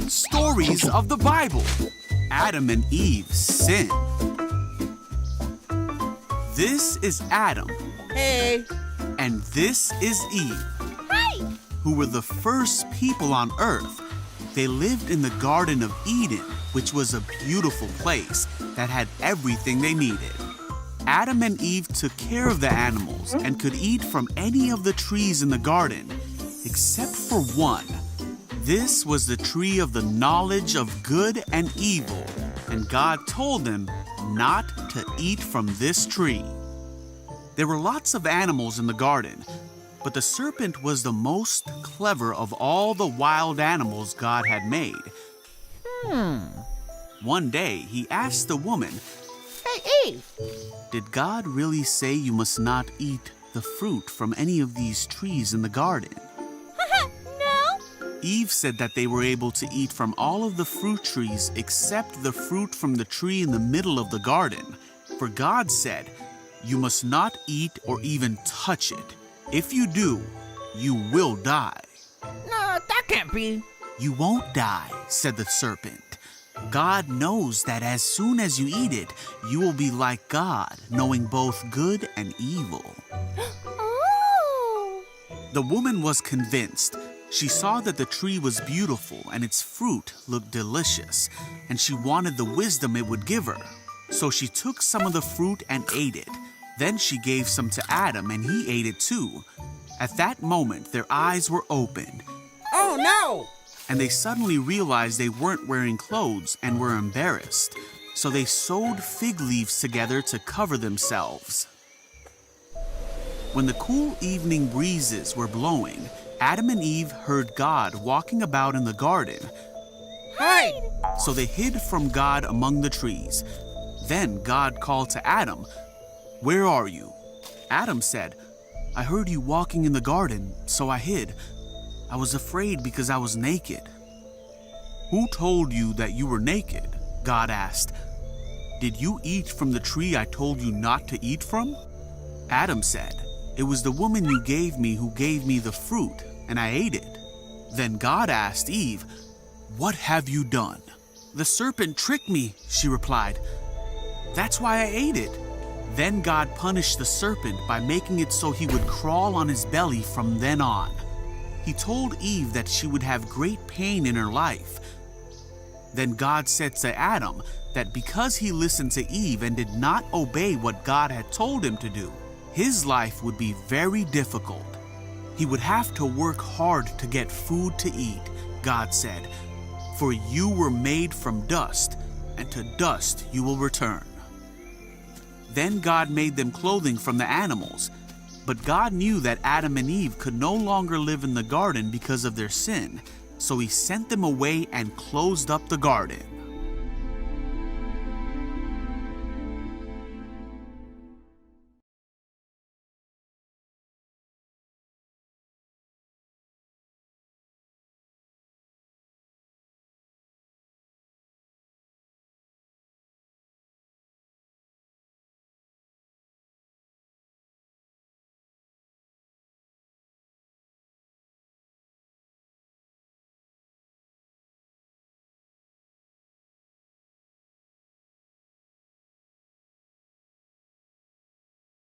Stories of the Bible. Adam and Eve's sin. This is Adam. Hey. And this is Eve. Hi! Who were the first people on earth. They lived in the Garden of Eden, which was a beautiful place that had everything they needed. Adam and Eve took care of the animals and could eat from any of the trees in the garden, except for one. This was the tree of the knowledge of good and evil, and God told them not to eat from this tree. There were lots of animals in the garden, but the serpent was the most clever of all the wild animals God had made. One day, he asked the woman, Hey, Eve. "Did God really say you must not eat the fruit from any of these trees in the garden?" No? Eve said that they were able to eat from all of the fruit trees except the fruit from the tree in the middle of the garden. For God said, "You must not eat or even touch it. If you do, you will die." No, that can't be. "You won't die," said the serpent. "God knows that as soon as you eat it, you will be like God, knowing both good and evil." Oh! The woman was convinced. She saw that the tree was beautiful and its fruit looked delicious, and she wanted the wisdom it would give her. So she took some of the fruit and ate it. Then she gave some to Adam, and he ate it too. At that moment, their eyes were opened, Oh, no. and they suddenly realized they weren't wearing clothes and were embarrassed. So they sewed fig leaves together to cover themselves. When the cool evening breezes were blowing, Adam and Eve heard God walking about in the garden. Hi. So they hid from God among the trees. Then God called to Adam, "Where are you?" Adam said, "I heard you walking in the garden, so I hid. I was afraid because I was naked." "Who told you that you were naked?" God asked. "Did you eat from the tree I told you not to eat from?" Adam said, "It was the woman you gave me who gave me the fruit, and I ate it." Then God asked Eve, "What have you done?" "The serpent tricked me," she replied. "That's why I ate it." Then God punished the serpent by making it so he would crawl on his belly from then on. He told Eve that she would have great pain in her life. Then God said to Adam that because he listened to Eve and did not obey what God had told him to do, his life would be very difficult. He would have to work hard to get food to eat, God said, "For you were made from dust, and to dust you will return." Then God made them clothing from the animals. But God knew that Adam and Eve could no longer live in the garden because of their sin, so he sent them away and closed up the garden.